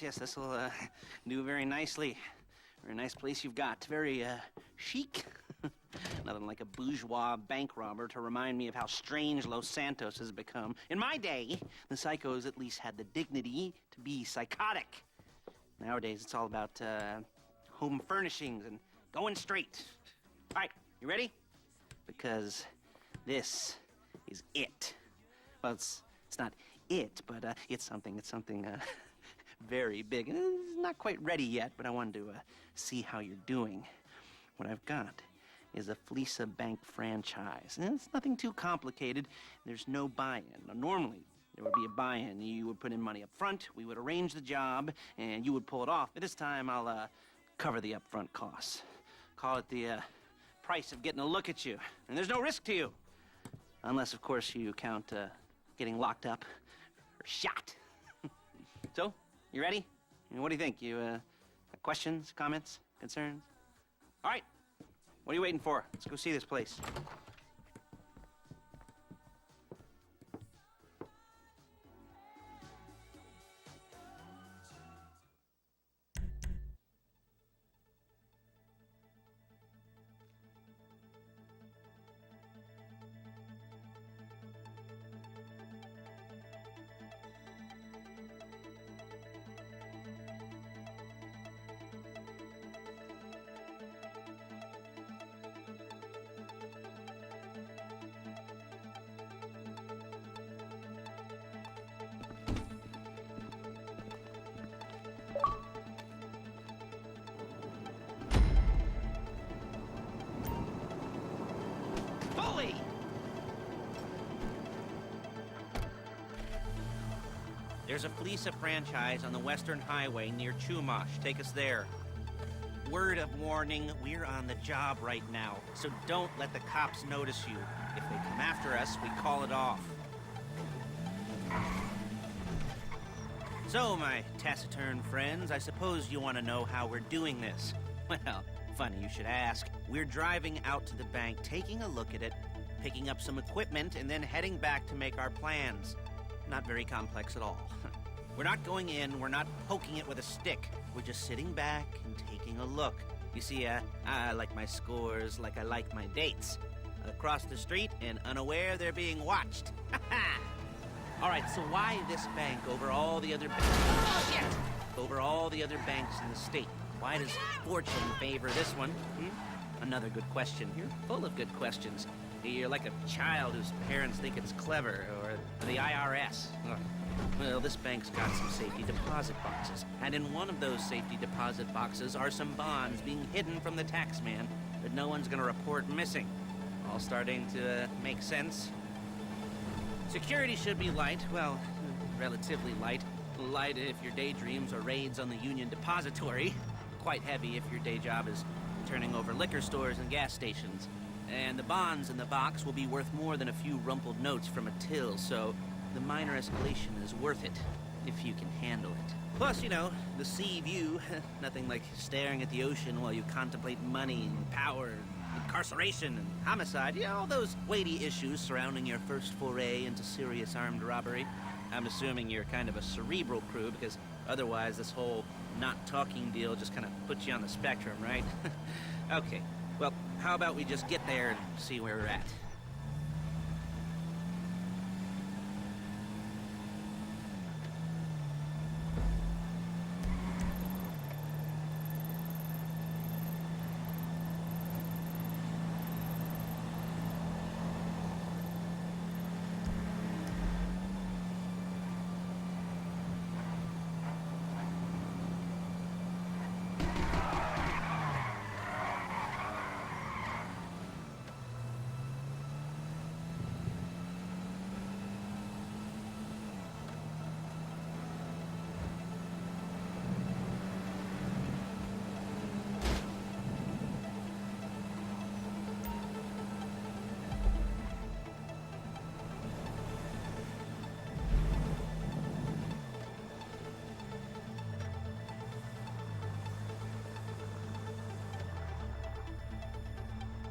yes, this will do very nicely. Very nice place you've got. Very chic. Nothing like a bourgeois bank robber to remind me of how strange Los Santos has become. In my day, the psychos at least had the dignity to be psychotic. Nowadays, it's all about home furnishings and going straight. All right, you ready? Because this is it. Well, it's not it, but it's something very big. And it's not quite ready yet, but I wanted to see how you're doing. What I've got is a Fleesa Bank franchise. And it's nothing too complicated. There's no buy-in. Now, normally, there would be a buy-in. You would put in money up front, we would arrange the job, and you would pull it off. But this time, I'll cover the upfront costs. Call it the price of getting a look at you. And there's no risk to you. Unless, of course, you count getting locked up or shot. So, you ready? What do you think? You questions, comments, concerns? All right. What are you waiting for? Let's go see this place. Fully! There's a Fleesa franchise on the Western Highway near Chumash. Take us there. Word of warning, we're on the job right now, so don't let the cops notice you. If they come after us, we call it off. So, my taciturn friends, I suppose you want to know how we're doing this. Well, funny you should ask. We're driving out to the bank, taking a look at it, picking up some equipment, and then heading back to make our plans. Not very complex at all. We're not going in, we're not poking it with a stick. We're just sitting back and taking a look. You see, I like my scores like I like my dates. Across the street and unaware they're being watched. All right, so why this bank over all the other banks? Shit! Over all the other banks in the state. Why does fortune favor this one? Another good question. You're full of good questions. You're like a child whose parents think it's clever, or the IRS. Well, this bank's got some safety deposit boxes, and in one of those safety deposit boxes are some bonds being hidden from the tax man that no one's gonna report missing. All starting to make sense. Security should be light, well, relatively light. Light if your daydreams are raids on the Union Depository. Quite heavy if your day job is turning over liquor stores and gas stations. And the bonds in the box will be worth more than a few rumpled notes from a till, so the minor escalation is worth it, if you can handle it. Plus, you know, the sea view, nothing like staring at the ocean while you contemplate money and power, incarceration and homicide, you know, all those weighty issues surrounding your first foray into serious armed robbery. I'm assuming you're kind of a cerebral crew, because otherwise this whole not talking deal just kind of puts you on the spectrum, right? Okay, well, how about we just get there and see where we're at?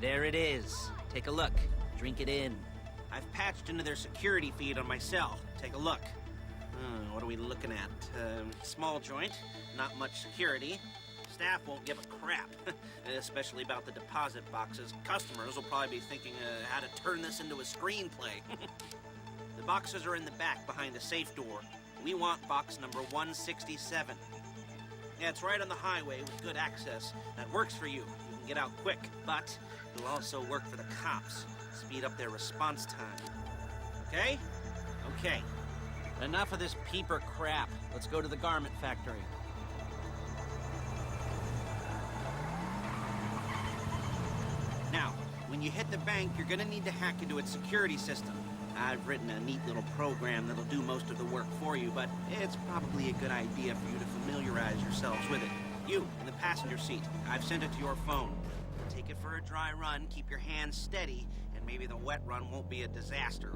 There it is. Take a look. Drink it in. I've patched into their security feed on my cell. Take a look. What are we looking at? Small joint, not much security. Staff won't give a crap, especially about the deposit boxes. Customers will probably be thinking how to turn this into a screenplay. The boxes are in the back behind the safe door. We want box number 167. Yeah, it's right on the highway with good access. That works for you. You can get out quick, but it'll also work for the cops. Speed up their response time. Okay? Okay. Enough of this peeper crap. Let's go to the garment factory. Now, when you hit the bank, you're gonna need to hack into its security system. I've written a neat little program that'll do most of the work for you, but it's probably a good idea for you to familiarize yourselves with it. You, in the passenger seat, I've sent it to your phone. Take it for a dry run, keep your hands steady, and maybe the wet run won't be a disaster.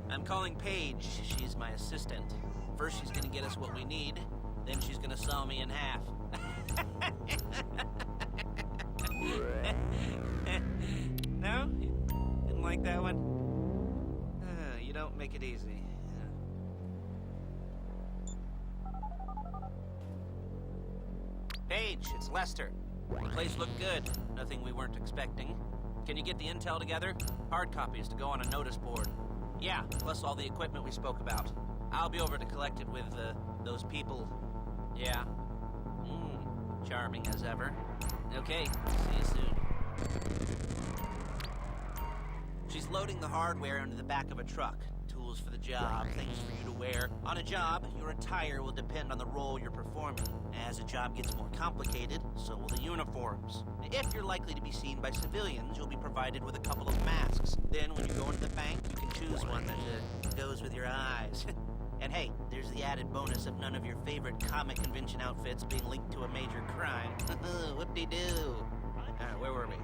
I'm calling Paige. She's my assistant. First, she's gonna get us what we need. Then she's gonna saw me in half. No? Didn't like that one? You don't make it easy. Paige, it's Lester. The place looked good. Nothing we weren't expecting. Can you get the intel together? Hard copies to go on a notice board. Yeah, plus all the equipment we spoke about. I'll be over to collect it with, those people. Yeah. Charming as ever. Okay, see you soon. She's loading the hardware into the back of a truck. Tools for the job, things for you to wear. On a job, your attire will depend on the role you're performing. As a job gets more complicated, so will the uniforms. If you're likely to be seen by civilians, you'll be provided with a couple of masks. Then when you go into the bank, you can choose one that goes with your eyes. And hey, there's the added bonus of none of your favorite comic convention outfits being linked to a major crime. Whoop-de-doo. Where were we?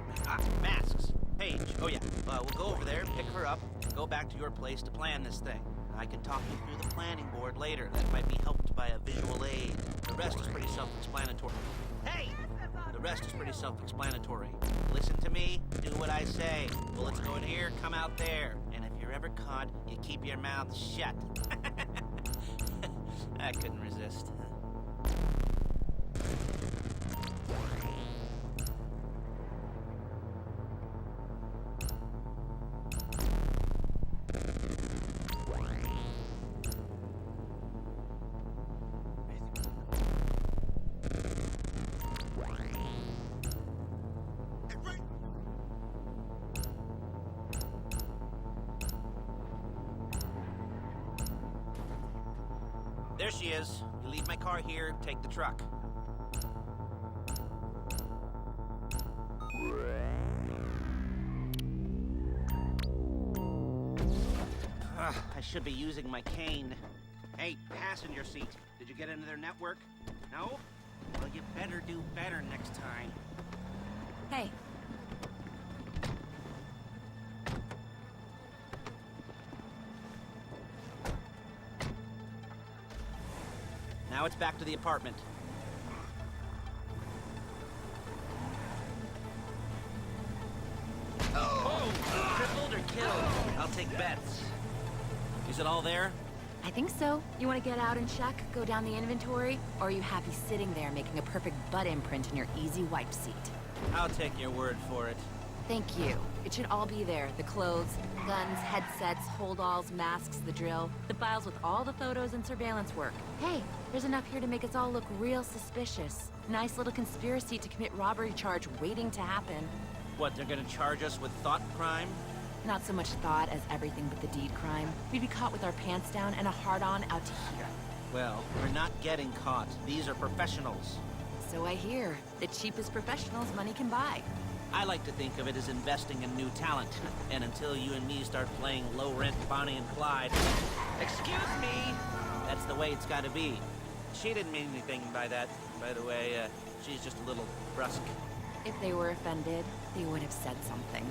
Masks. Paige. Oh yeah, we'll go over there, pick her up, and go back to your place to plan this thing. I can talk you through the planning board later. That might be helped by a visual aid. The rest is pretty self-explanatory. Hey! The rest is pretty self-explanatory. Listen to me, do what I say. Bullets go in here, come out there. And if you're ever caught, you keep your mouth shut. I couldn't resist. There she is. You leave my car here, take the truck. I should be using my cane. Hey, passenger seat. Did you get into their network? No? Well, you better do better next time. Hey. Now it's back to the apartment. Oh! Crippled or killed? I'll take bets. Is it all there? I think so. You want to get out and check? Go down the inventory? Or are you happy sitting there making a perfect butt imprint in your easy wipe seat? I'll take your word for it. Thank you. It should all be there. The clothes, guns, headsets, holdalls, masks, the drill. The files with all the photos and surveillance work. Hey, there's enough here to make us all look real suspicious. Nice little conspiracy to commit robbery charge waiting to happen. What, they're gonna charge us with thought crime? Not so much thought as everything but the deed crime. We'd be caught with our pants down and a hard-on out to here. Well, we're not getting caught. These are professionals. So I hear. The cheapest professionals money can buy. I like to think of it as investing in new talent. And until you and me start playing low-rent Bonnie and Clyde... Excuse me! That's the way it's gotta be. She didn't mean anything by that, by the way. She's just a little brusque. If they were offended, they would have said something.